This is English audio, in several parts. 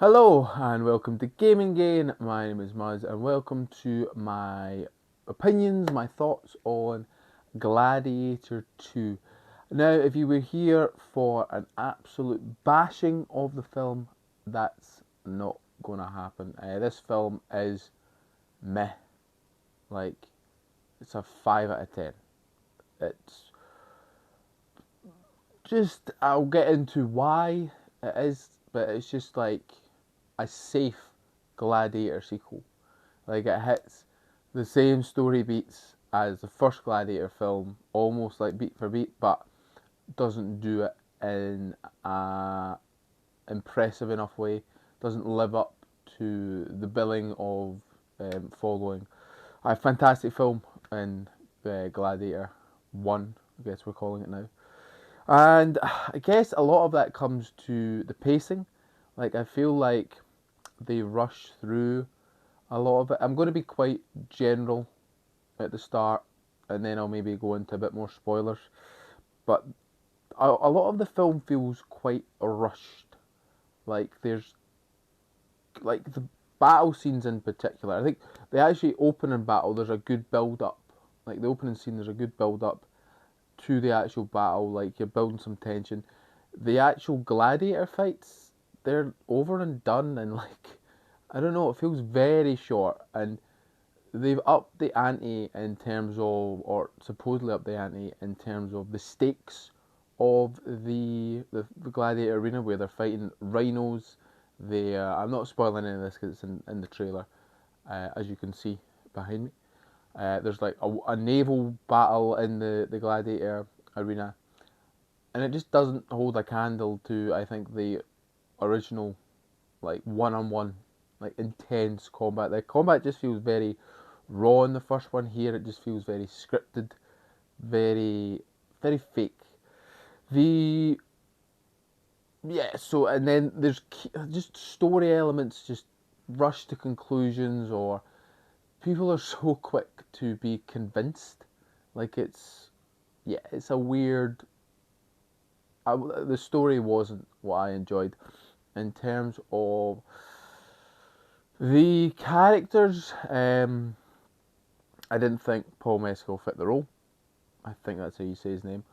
Hello and welcome to Gaming Gain. My name is Muzz and welcome to my opinions, my thoughts on Gladiator 2. Now, if you were here for an absolute bashing of the film, that's not going to happen. This film is meh. Like, it's a 5 out of 10. It's just, I'll get into why it is, but it's just like a safe Gladiator sequel. Like it hits the same story beats as the first Gladiator film, almost like beat for beat, but doesn't do it in a impressive enough way. Doesn't live up to the billing of following a fantastic film in Gladiator 1, I guess we're calling it now. And I guess a lot of that comes to the pacing. Like I feel like they rush through a lot of it. I'm going to be quite general at the start, and then I'll maybe go into a bit more spoilers. But a lot of the film feels quite rushed. Like there's like the battle scenes in particular. I think the actually opening battle, there's a good build up. Like the opening scene, there's a good build up to the actual battle. Like you're building some tension. The actual gladiator fights, they're over and done, and like I don't know, it feels very short, and they've upped the ante in terms of, or supposedly upped the ante in terms of the stakes of the gladiator arena where they're fighting rhinos. I'm not spoiling any of this because it's in the trailer, as you can see behind me. There's like a naval battle in the gladiator arena, and it just doesn't hold a candle to, I think, the original like one-on-one, like intense combat. The combat just feels very raw in the first one. Here it just feels very scripted, very very fake. The Yeah, so and then there's just story elements just rush to conclusions, or people are so quick to be convinced. Like it's a weird. The story wasn't what I enjoyed in terms of the characters. I didn't think Paul Mescal fit the role. I think that's how you say his name.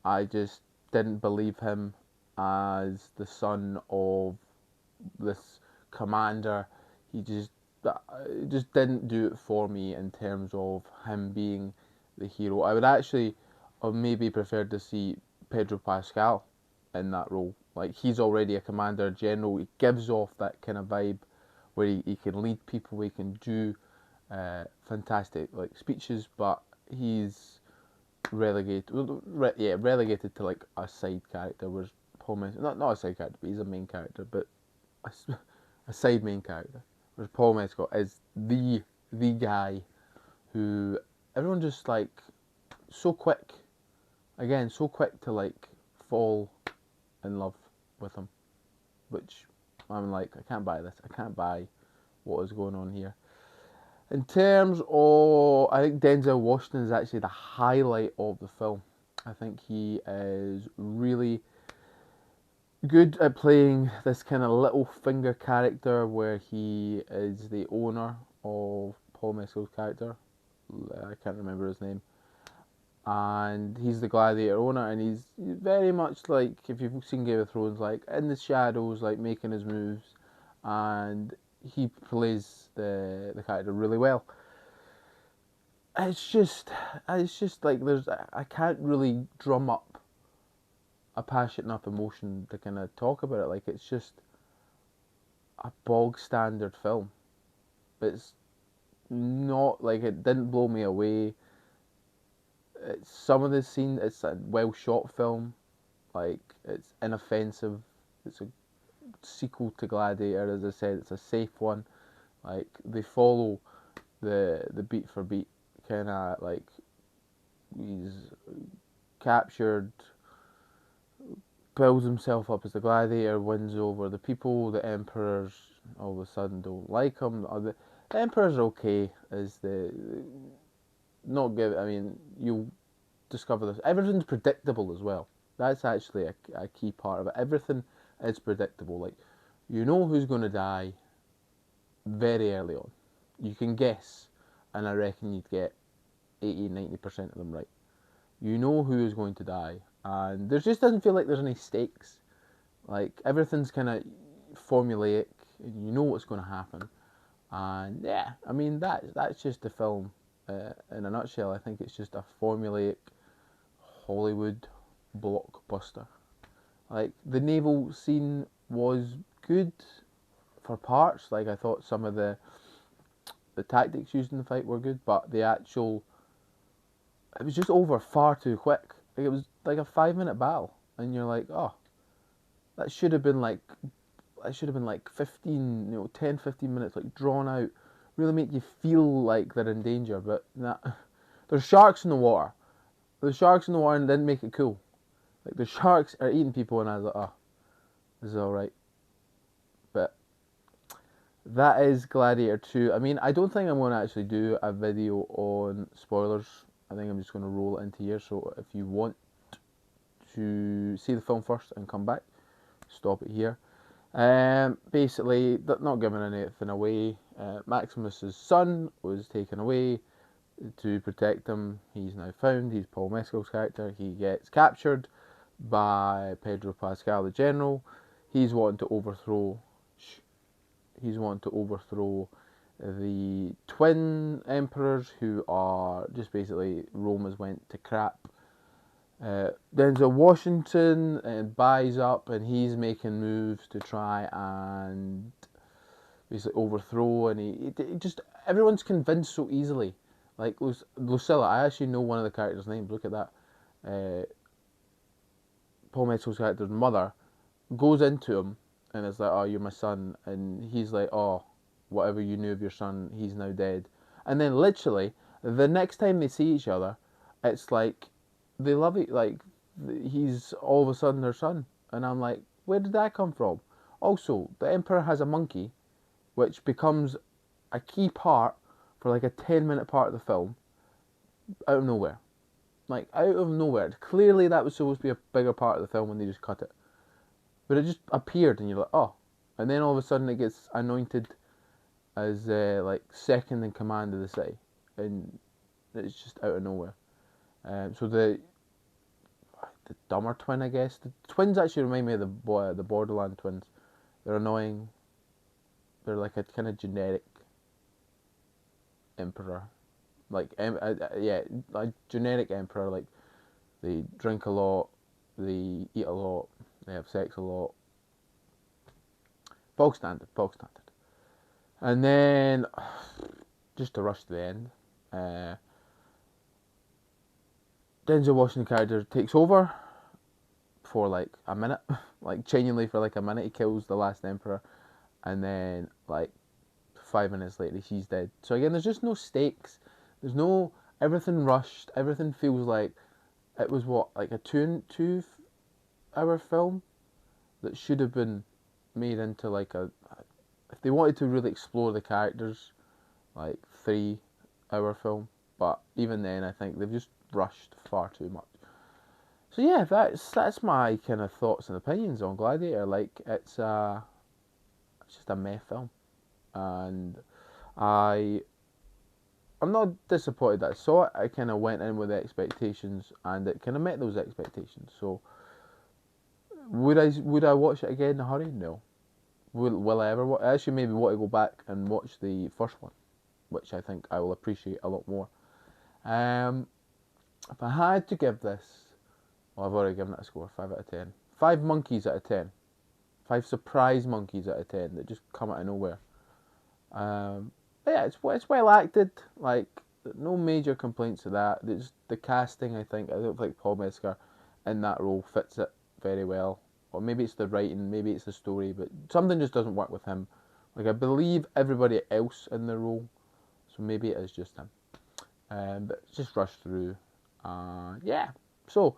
I just didn't believe him as the son of this commander. He just it just didn't do it for me in terms of him being the hero. I would actually have maybe preferred to see Pedro Pascal in that role. Like he's already a commander general. He gives off that kind of vibe where he can lead people. He can do fantastic like speeches, but he's relegated. Relegated to like a side character. Whereas Paul Mescal, not a side character, but he's a main character, but a, a side main character. Whereas Paul Mescal is the guy who everyone just like so quick, again so quick to like fall in love with him, which I'm like I can't buy this. I can't buy what is going on here. In terms of, I think Denzel Washington is actually the highlight of the film. I think he is really good at playing this kind of little finger character where he is the owner of Paul Mescal's character. I can't remember his name. And he's the gladiator owner, and he's very much like, if you've seen Game of Thrones, like in the shadows, like making his moves, and he plays the character really well. It's just like I can't really drum up a passionate enough emotion to kind of talk about it. Like it's just a bog standard film. It's not like it didn't blow me away. It's some of the scene. It's a well shot film. Like it's inoffensive. It's a sequel to Gladiator, as I said. It's a safe one. Like they follow the beat for beat kind of like he's captured, builds himself up as the gladiator, wins over the people. The emperors all of a sudden don't like him. Or the emperors are okay as the not give. I mean, you'll discover this. Everything's predictable as well. That's actually a key part of it. Everything is predictable. Like You know who's going to die very early on. You can guess, and I reckon you'd get 80-90% of them right. You know who is going to die, and there just doesn't feel like there's any stakes. Like, everything's kind of formulaic, and you know what's going to happen. And yeah, I mean, that's just the film in a nutshell. I think it's just a formulaic Hollywood blockbuster. Like, the naval scene was good for parts. Like, I thought some of the tactics used in the fight were good, but the actual, it was just over far too quick. Like, it was like a 5 minute battle, and you're like, oh, that should have been like 15, 10, 15 minutes, like, drawn out, really make you feel like they're in danger. But nah, there's sharks in the water. There's sharks in the water, and didn't make it cool. Like, the sharks are eating people, and I was like, oh, this is all right. But that is Gladiator 2. I mean, I don't think I'm going to actually do a video on spoilers. I think I'm just going to roll it into here. So if you want to see the film first and come back, stop it here. Basically, not giving anything away. Maximus's son was taken away to protect him. He's now found. He's Paul Mescal's character. He gets captured by Pedro Pascal, the general. He's wanting to overthrow the twin emperors, who are just basically Rome has went to crap. Denzel Washington buys up, and he's making moves to try and basically overthrow, and he just, everyone's convinced so easily. Like Lucilla, I actually know one of the characters' names. Look at that. Paul Mescal's character's mother goes into him and is like, "Oh, you're my son," and he's like, "Oh, whatever you knew of your son, he's now dead." And then literally the next time they see each other, it's like they love it. Like, he's all of a sudden their son, and I'm like, where did that come from? Also, the Emperor has a monkey, which becomes a key part for like a 10-minute part of the film, out of nowhere. Like, out of nowhere. Clearly that was supposed to be a bigger part of the film when they just cut it. But it just appeared, and you're like, oh. And then all of a sudden it gets anointed as like second in command of the city, and it's just out of nowhere. So the dumber twin, I guess. The twins actually remind me of the Borderland twins. They're annoying. They're like a kind of generic emperor, like yeah, a generic emperor. Like, they drink a lot, they eat a lot, they have sex a lot. Bog standard, bog standard. And then, just to rush to the end, Denzel Washington character takes over for like a minute, like genuinely for like a minute. He kills the last emperor, and then like 5 minutes later he's dead. So again, there's just no stakes. There's no, everything rushed. Everything feels like it was like a 2 hour film that should have been made into like if they wanted to really explore the characters, like 3 hour film. But even then, I think they've just rushed far too much. So yeah, that's my kind of thoughts and opinions on Gladiator. Like, it's just a meh film, and I'm not disappointed that I saw it. I kind of went in with expectations, and it kind of met those expectations. So would I watch it again in a hurry? No. Will I ever watch? I actually maybe want to go back and watch the first one, which I think I will appreciate a lot more. If I had to give this, well, I've already given it a score, 5 out of 10. 5 monkeys out of 10. 5 surprise monkeys out of 10 that just come out of nowhere. But yeah, it's well acted. Like, no major complaints to that. It's the casting, I think. I don't think Paul Mescal in that role fits it very well. Or maybe it's the writing, maybe it's the story, but something just doesn't work with him. Like, I believe everybody else in the role, so maybe it is just him. But just rush through. Yeah. So,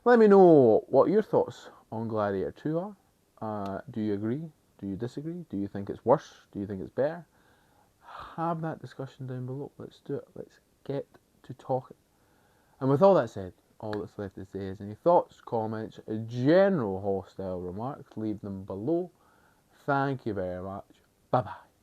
let me know what your thoughts on Gladiator 2 are. Do you agree? Do you disagree? Do you think it's worse? Do you think it's better? Have that discussion down below. Let's do it. Let's get to talking. And with all that said, all that's left to say is any thoughts, comments, general hostile remarks, leave them below. Thank you very much. Bye bye.